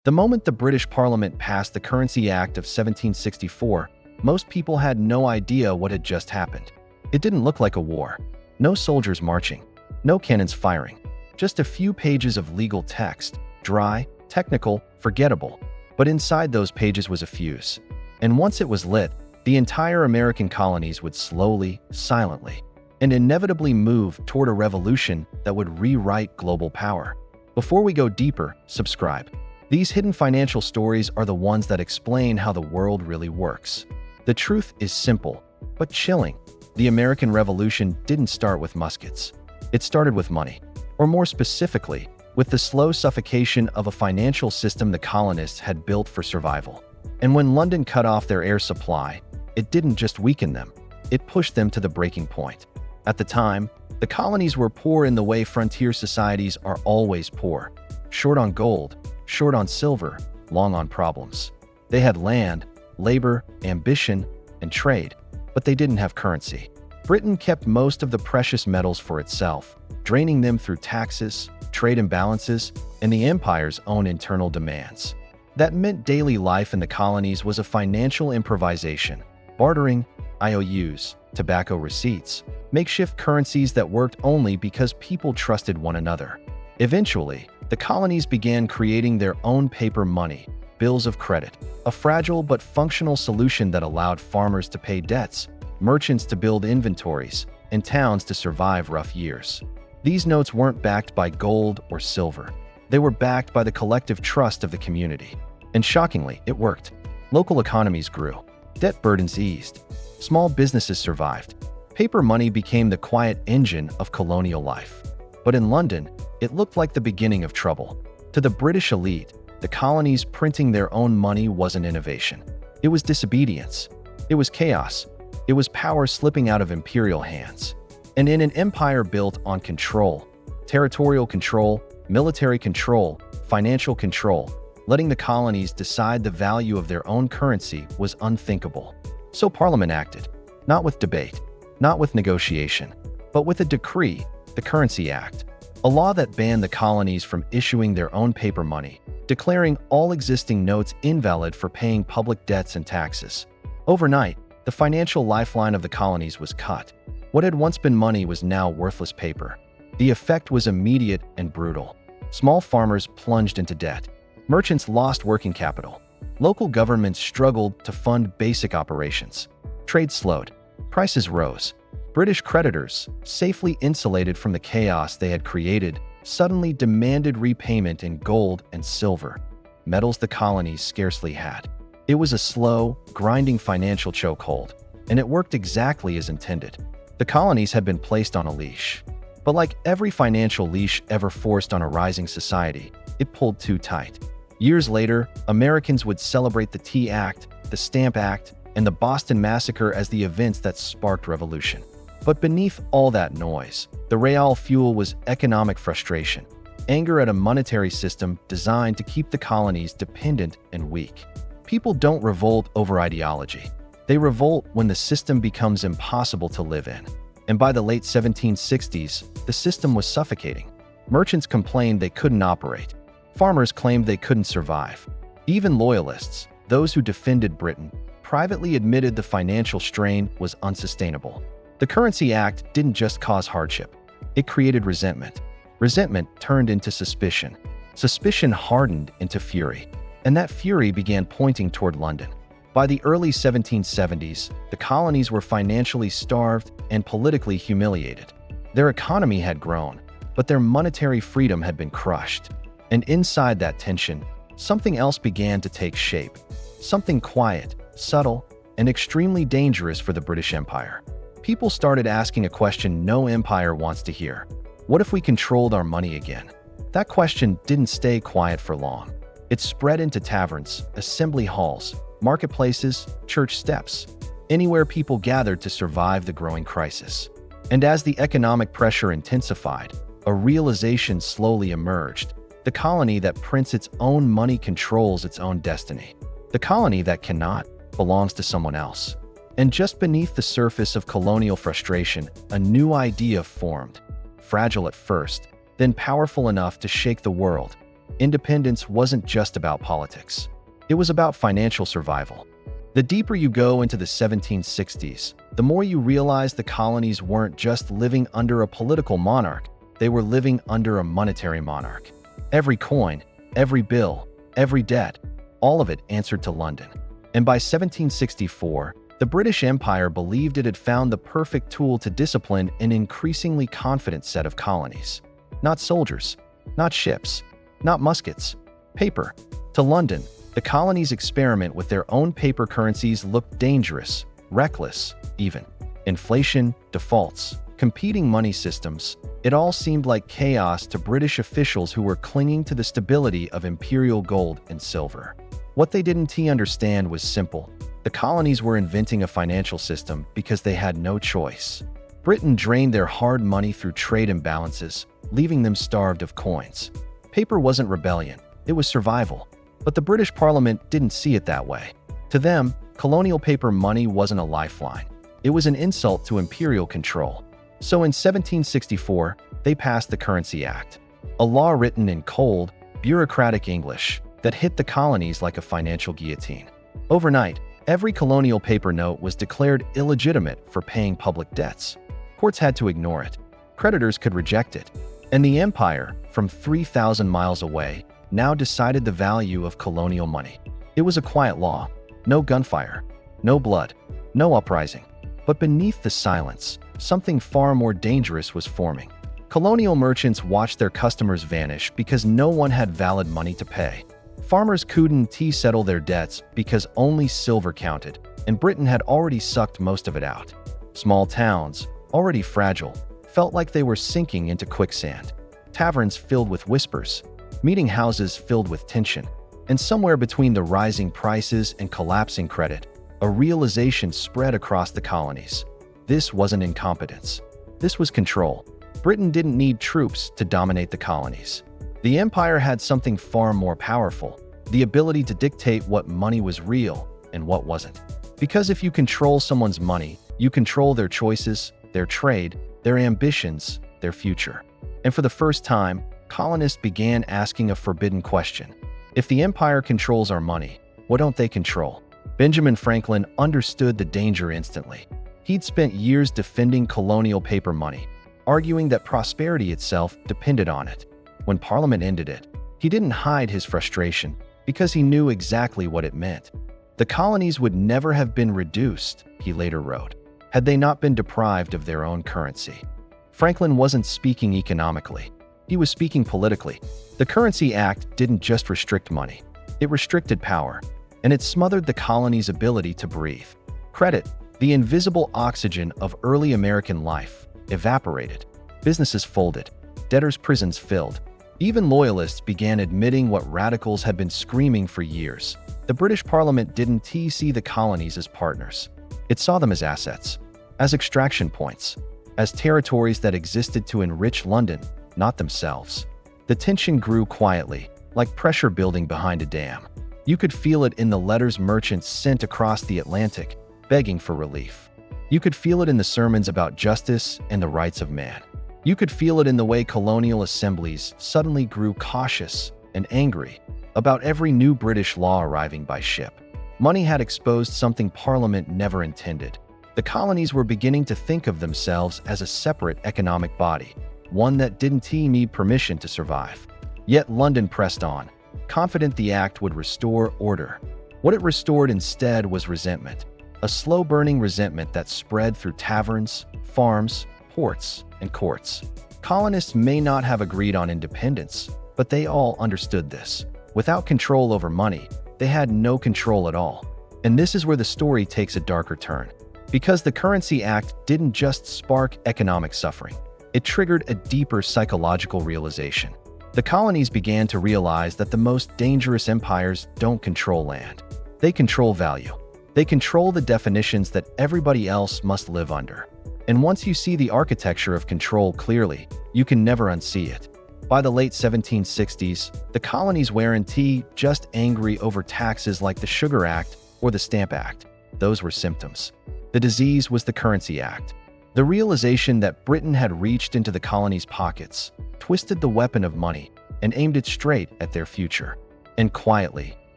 The moment the British Parliament passed the Currency Act of 1764, most people had no idea what had just happened. It didn't look like a war. No soldiers marching, no cannons firing, just a few pages of legal text, dry, technical, forgettable. But inside those pages was a fuse. And once it was lit, the entire American colonies would slowly, silently, and inevitably move toward a revolution that would rewrite global power. Before we go deeper, subscribe. These hidden financial stories are the ones that explain how the world really works. The truth is simple, but chilling. The American Revolution didn't start with muskets. It started with money, or more specifically, with the slow suffocation of a financial system the colonists had built for survival. And when London cut off their air supply, it didn't just weaken them, it pushed them to the breaking point. At the time, the colonies were poor in the way frontier societies are always poor. Short on gold, short on silver, long on problems. They had land, labor, ambition, and trade, but they didn't have currency. Britain kept most of the precious metals for itself, draining them through taxes, trade imbalances, and the empire's own internal demands. That meant daily life in the colonies was a financial improvisation, bartering, IOUs, tobacco receipts, makeshift currencies that worked only because people trusted one another. Eventually, the colonies began creating their own paper money, bills of credit, a fragile but functional solution that allowed farmers to pay debts, merchants to build inventories, and towns to survive rough years. These notes weren't backed by gold or silver. They were backed by the collective trust of the community. And shockingly, it worked. Local economies grew. Debt burdens eased. Small businesses survived. Paper money became the quiet engine of colonial life. But in London, it looked like the beginning of trouble. To the British elite, the colonies printing their own money wasn't innovation. It was disobedience. It was chaos. It was power slipping out of imperial hands. And in an empire built on control, territorial control, military control, financial control, letting the colonies decide the value of their own currency was unthinkable. So Parliament acted, not with debate, not with negotiation, but with a decree, the Currency Act, a law that banned the colonies from issuing their own paper money, declaring all existing notes invalid for paying public debts and taxes. Overnight, the financial lifeline of the colonies was cut. What had once been money was now worthless paper. The effect was immediate and brutal. Small farmers plunged into debt. Merchants lost working capital. Local governments struggled to fund basic operations. Trade slowed. Prices rose. British creditors, safely insulated from the chaos they had created, suddenly demanded repayment in gold and silver, metals the colonies scarcely had. It was a slow, grinding financial chokehold, and it worked exactly as intended. The colonies had been placed on a leash. But like every financial leash ever forced on a rising society, it pulled too tight. Years later, Americans would celebrate the Tea Act, the Stamp Act, and the Boston Massacre as the events that sparked revolution. But beneath all that noise, the real fuel was economic frustration, anger at a monetary system designed to keep the colonies dependent and weak. People don't revolt over ideology. They revolt when the system becomes impossible to live in. And by the late 1760s, the system was suffocating. Merchants complained they couldn't operate. Farmers claimed they couldn't survive. Even loyalists, those who defended Britain, privately admitted the financial strain was unsustainable. The Currency Act didn't just cause hardship. It created resentment. Resentment turned into suspicion. Suspicion hardened into fury. And that fury began pointing toward London. By the early 1770s, the colonies were financially starved and politically humiliated. Their economy had grown, but their monetary freedom had been crushed. And inside that tension, something else began to take shape. Something quiet, subtle, and extremely dangerous for the British Empire. People started asking a question no empire wants to hear. What if we controlled our money again? That question didn't stay quiet for long. It spread into taverns, assembly halls, marketplaces, church steps, anywhere people gathered to survive the growing crisis. And as the economic pressure intensified, a realization slowly emerged. The colony that prints its own money controls its own destiny. The colony that cannot belongs to someone else. And just beneath the surface of colonial frustration, a new idea formed. Fragile at first, then powerful enough to shake the world. independence wasn't just about politics. It was about financial survival. The deeper you go into the 1760s, the more you realize the colonies weren't just living under a political monarch, they were living under a monetary monarch. Every coin, every bill, every debt, all of it answered to London. And by 1764, the British Empire believed it had found the perfect tool to discipline an increasingly confident set of colonies. Not soldiers, not ships, not muskets, paper. To London, the colonies' experiment with their own paper currencies looked dangerous, reckless, even. Inflation, defaults, competing money systems, it all seemed like chaos to British officials who were clinging to the stability of imperial gold and silver. What they didn't understand was simple. The colonies were inventing a financial system because they had no choice. Britain drained their hard money through trade imbalances, leaving them starved of coins. Paper wasn't rebellion, it was survival. But the British Parliament didn't see it that way. To them, colonial paper money wasn't a lifeline. It was an insult to imperial control. So in 1764, they passed the Currency Act, a law written in cold, bureaucratic English that hit the colonies like a financial guillotine. Overnight, every colonial paper note was declared illegitimate for paying public debts. Courts had to ignore it. Creditors could reject it. And the empire, from 3,000 miles away, now decided the value of colonial money. It was a quiet law. No gunfire, no blood, no uprising. But beneath the silence, something far more dangerous was forming. Colonial merchants watched their customers vanish because no one had valid money to pay. Farmers couldn't settle their debts because only silver counted, and Britain had already sucked most of it out. Small towns, already fragile, felt like they were sinking into quicksand. Taverns filled with whispers, meeting houses filled with tension, and somewhere between the rising prices and collapsing credit, a realization spread across the colonies. This wasn't incompetence. This was control. Britain didn't need troops to dominate the colonies. The empire had something far more powerful, the ability to dictate what money was real and what wasn't. Because if you control someone's money, you control their choices, their trade, their ambitions, their future. And for the first time, colonists began asking a forbidden question. If the empire controls our money, what don't they control? Benjamin Franklin understood the danger instantly. He'd spent years defending colonial paper money, arguing that prosperity itself depended on it. When Parliament ended it, he didn't hide his frustration because he knew exactly what it meant. The colonies would never have been reduced, he later wrote, had they not been deprived of their own currency. Franklin wasn't speaking economically. He was speaking politically. The Currency Act didn't just restrict money. It restricted power, and it smothered the colonies' ability to breathe. Credit, the invisible oxygen of early American life, evaporated. Businesses folded. Debtors' prisons filled. Even loyalists began admitting what radicals had been screaming for years. The British Parliament didn't see the colonies as partners. It saw them as assets, as extraction points, as territories that existed to enrich London, not themselves. The tension grew quietly, like pressure building behind a dam. You could feel it in the letters merchants sent across the Atlantic, begging for relief. You could feel it in the sermons about justice and the rights of man. You could feel it in the way colonial assemblies suddenly grew cautious and angry about every new British law arriving by ship. Money had exposed something Parliament never intended. The colonies were beginning to think of themselves as a separate economic body, one that didn't need permission to survive. Yet London pressed on, confident the act would restore order. What it restored instead was resentment, a slow-burning resentment that spread through taverns, farms, ports, and courts. Colonists may not have agreed on independence, but they all understood this. Without control over money, they had no control at all. And this is where the story takes a darker turn. Because the Currency Act didn't just spark economic suffering, it triggered a deeper psychological realization. The colonies began to realize that the most dangerous empires don't control land. They control value. They control the definitions that everybody else must live under. And once you see the architecture of control clearly, you can never unsee it. By the late 1760s, the colonies weren't just angry over taxes like the Sugar Act or the Stamp Act. Those were symptoms. The disease was the Currency Act. The realization that Britain had reached into the colonies' pockets, twisted the weapon of money, and aimed it straight at their future. And quietly,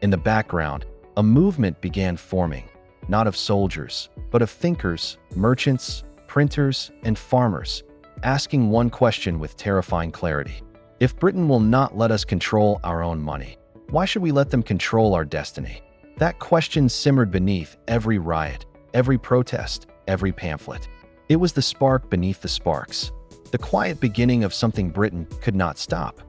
in the background, a movement began forming, not of soldiers, but of thinkers, merchants, printers, and farmers, asking one question with terrifying clarity. If Britain will not let us control our own money, why should we let them control our destiny? That question simmered beneath every riot, every protest, every pamphlet. It was the spark beneath the sparks, the quiet beginning of something Britain could not stop.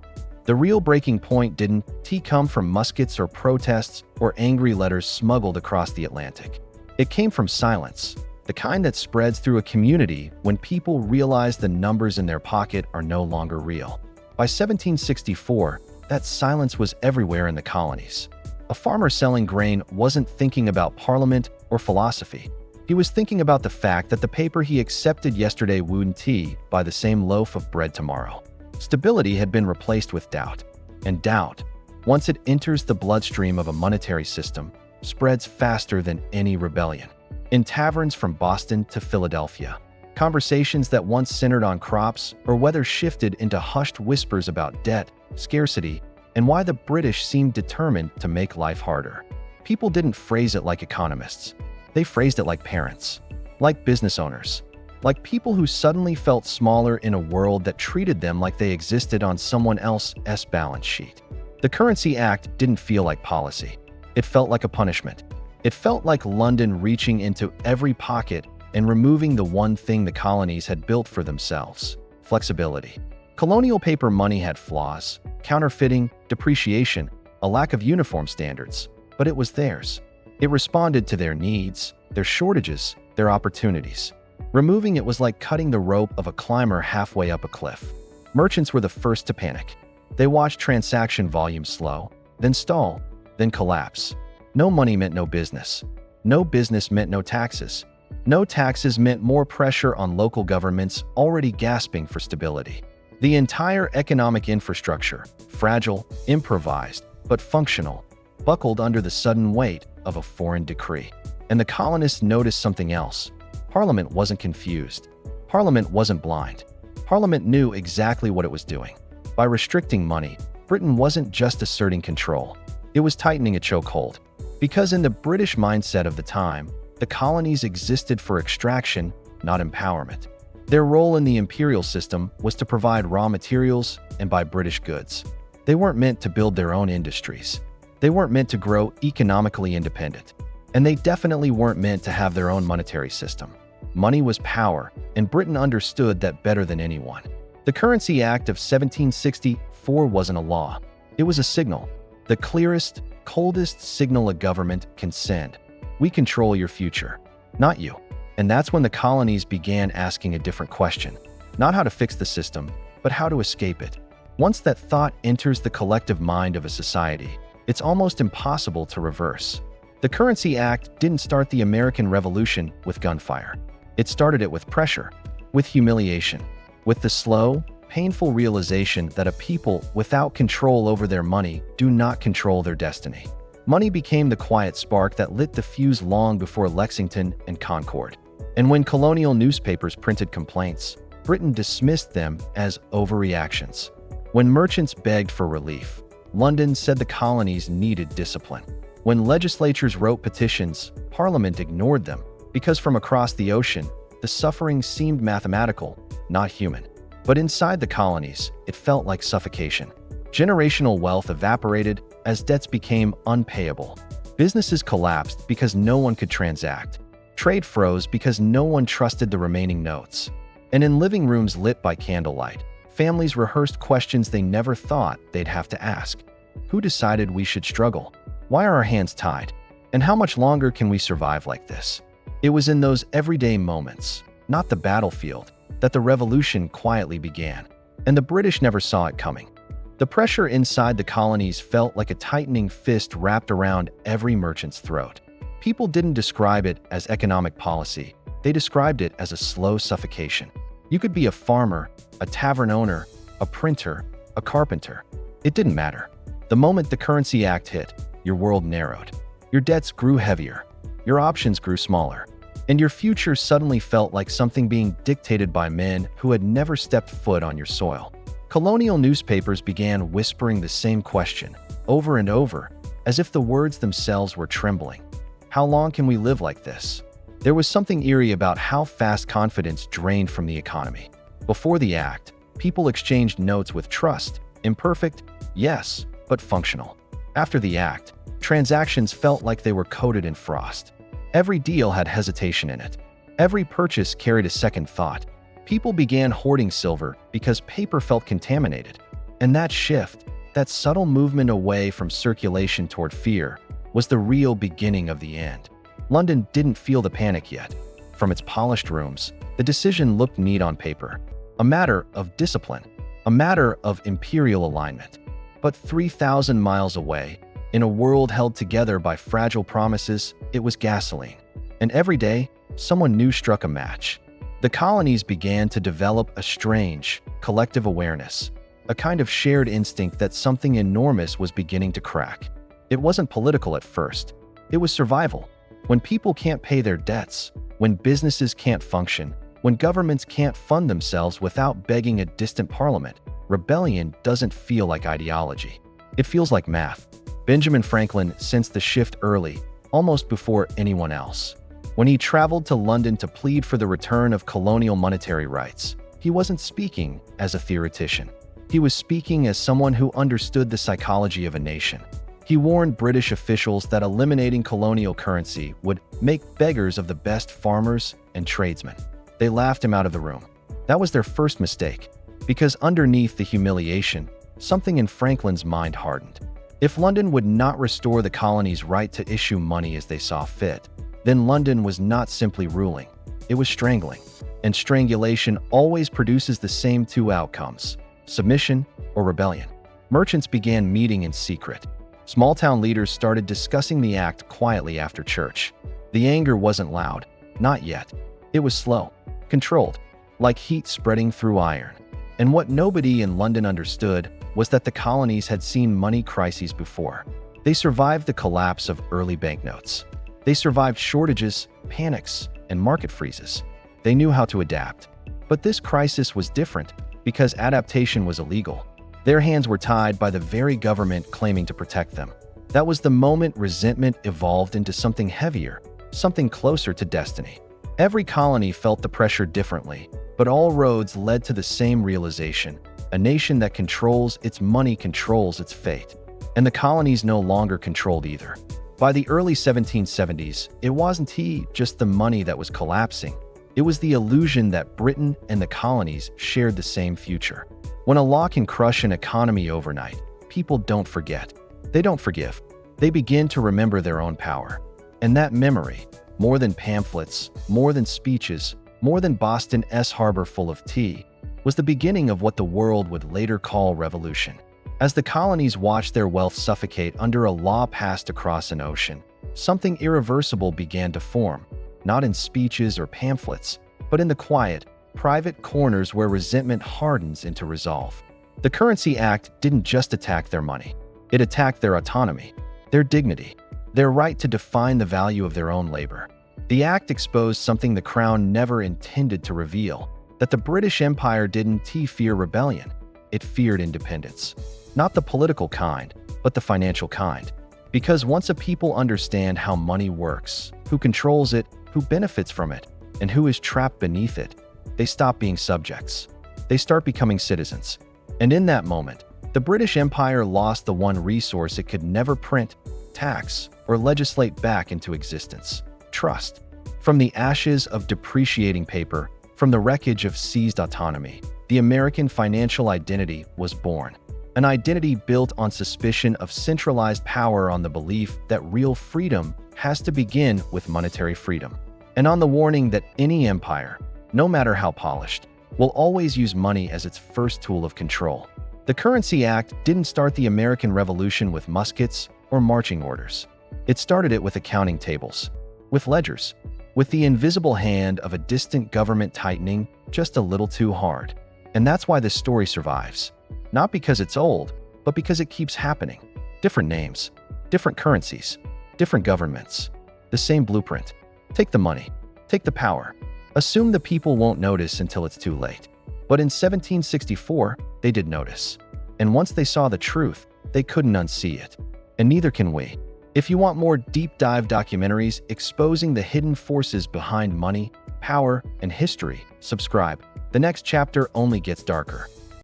The real breaking point didn't come from muskets or protests or angry letters smuggled across the Atlantic. It came from silence, the kind that spreads through a community when people realize the numbers in their pocket are no longer real. By 1764, that silence was everywhere in the colonies. A farmer selling grain wasn't thinking about Parliament or philosophy. He was thinking about the fact that the paper he accepted yesterday wouldn't buy the same loaf of bread tomorrow. Stability had been replaced with doubt. And doubt, once it enters the bloodstream of a monetary system, spreads faster than any rebellion. In taverns from Boston to Philadelphia, conversations that once centered on crops or weather shifted into hushed whispers about debt, scarcity, and why the British seemed determined to make life harder. People didn't phrase it like economists. They phrased it like parents, like business owners, like people who suddenly felt smaller in a world that treated them like they existed on someone else's balance sheet. The Currency Act didn't feel like policy. It felt like a punishment. It felt like London reaching into every pocket and removing the one thing the colonies had built for themselves: flexibility. Colonial paper money had flaws, counterfeiting, depreciation, a lack of uniform standards, but it was theirs. It responded to their needs, their shortages, their opportunities. Removing it was like cutting the rope of a climber halfway up a cliff. Merchants were the first to panic. They watched transaction volume slow, then stall, then collapse. No money meant no business. No business meant no taxes. No taxes meant more pressure on local governments already gasping for stability. The entire economic infrastructure, fragile, improvised, but functional, buckled under the sudden weight of a foreign decree. And the colonists noticed something else. Parliament wasn't confused. Parliament wasn't blind. Parliament knew exactly what it was doing. By restricting money, Britain wasn't just asserting control. It was tightening a chokehold. Because in the British mindset of the time, the colonies existed for extraction, not empowerment. Their role in the imperial system was to provide raw materials and buy British goods. They weren't meant to build their own industries. They weren't meant to grow economically independent. And they definitely weren't meant to have their own monetary system. Money was power, and Britain understood that better than anyone. The Currency Act of 1764 wasn't a law. It was a signal. The clearest, coldest signal a government can send. We control your future, not you. And that's when the colonies began asking a different question. Not how to fix the system, but how to escape it. Once that thought enters the collective mind of a society, it's almost impossible to reverse. The Currency Act didn't start the American Revolution with gunfire. It started it with pressure, with humiliation, with the slow, painful realization that a people without control over their money do not control their destiny. Money became the quiet spark that lit the fuse long before Lexington and Concord. And when colonial newspapers printed complaints, Britain dismissed them as overreactions. When merchants begged for relief, London said the colonies needed discipline. When legislatures wrote petitions, Parliament ignored them, because from across the ocean, the suffering seemed mathematical, not human. But inside the colonies, it felt like suffocation. Generational wealth evaporated as debts became unpayable. Businesses collapsed because no one could transact. Trade froze because no one trusted the remaining notes. And in living rooms lit by candlelight, families rehearsed questions they never thought they'd have to ask. Who decided we should struggle? Why are our hands tied? And how much longer can we survive like this? It was in those everyday moments, not the battlefield, that the revolution quietly began. And the British never saw it coming. The pressure inside the colonies felt like a tightening fist wrapped around every merchant's throat. People didn't describe it as economic policy. They described it as a slow suffocation. You could be a farmer, a tavern owner, a printer, a carpenter. It didn't matter. The moment the Currency Act hit, your world narrowed. Your debts grew heavier. Your options grew smaller. And your future suddenly felt like something being dictated by men who had never stepped foot on your soil. Colonial newspapers began whispering the same question, over and over, as if the words themselves were trembling. How long can we live like this? There was something eerie about how fast confidence drained from the economy. Before the act, people exchanged notes with trust, imperfect, yes, but functional. After the act, transactions felt like they were coated in frost. Every deal had hesitation in it. Every purchase carried a second thought. People began hoarding silver because paper felt contaminated. And that shift, that subtle movement away from circulation toward fear, was the real beginning of the end. London didn't feel the panic yet. From its polished rooms, the decision looked neat on paper. A matter of discipline, a matter of imperial alignment. But 3,000 miles away, in a world held together by fragile promises, it was gasoline. And every day, someone new struck a match. The colonies began to develop a strange, collective awareness, a kind of shared instinct that something enormous was beginning to crack. It wasn't political at first. It was survival. When people can't pay their debts, when businesses can't function, when governments can't fund themselves without begging a distant parliament, rebellion doesn't feel like ideology. It feels like math. Benjamin Franklin sensed the shift early, almost before anyone else. When he traveled to London to plead for the return of colonial monetary rights, he wasn't speaking as a theoretician. He was speaking as someone who understood the psychology of a nation. He warned British officials that eliminating colonial currency would make beggars of the best farmers and tradesmen. They laughed him out of the room. That was their first mistake, because underneath the humiliation, something in Franklin's mind hardened. If London would not restore the colonies' right to issue money as they saw fit, then London was not simply ruling, it was strangling. And strangulation always produces the same two outcomes: submission or rebellion. Merchants began meeting in secret. Small-town leaders started discussing the act quietly after church. The anger wasn't loud, not yet. It was slow, controlled, like heat spreading through iron. And what nobody in London understood was that the colonies had seen money crises before. They survived the collapse of early banknotes. They survived shortages, panics, and market freezes. They knew how to adapt. But this crisis was different because adaptation was illegal. Their hands were tied by the very government claiming to protect them. That was the moment resentment evolved into something heavier, something closer to destiny. Every colony felt the pressure differently, but all roads led to the same realization: a nation that controls its money controls its fate. And the colonies no longer controlled either. By the early 1770s, it wasn't just the money that was collapsing. It was the illusion that Britain and the colonies shared the same future. When a law can crush an economy overnight, people don't forget. They don't forgive. They begin to remember their own power. And that memory, more than pamphlets, more than speeches, more than Boston's harbor full of tea, was the beginning of what the world would later call revolution. As the colonies watched their wealth suffocate under a law passed across an ocean, something irreversible began to form, not in speeches or pamphlets, but in the quiet, private corners where resentment hardens into resolve. The Currency Act didn't just attack their money. It attacked their autonomy, their dignity, their right to define the value of their own labor. The act exposed something the Crown never intended to reveal: that the British Empire didn't fear rebellion, it feared independence. Not the political kind, but the financial kind. Because once a people understand how money works, who controls it, who benefits from it, and who is trapped beneath it, they stop being subjects. They start becoming citizens. And in that moment, the British Empire lost the one resource it could never print, tax, or legislate back into existence: trust. From the ashes of depreciating paper, from the wreckage of seized autonomy, the American financial identity was born. An identity built on suspicion of centralized power, on the belief that real freedom has to begin with monetary freedom, and on the warning that any empire, no matter how polished, will always use money as its first tool of control. The Currency Act didn't start the American Revolution with muskets or marching orders. It started it with accounting tables, with ledgers, with the invisible hand of a distant government tightening just a little too hard. And that's why this story survives. Not because it's old, but because it keeps happening. Different names, different currencies, different governments. The same blueprint. Take the money, take the power. Assume the people won't notice until it's too late. But in 1764, they did notice. And once they saw the truth, they couldn't unsee it. And neither can we. If you want more deep-dive documentaries exposing the hidden forces behind money, power, and history, subscribe. The next chapter only gets darker.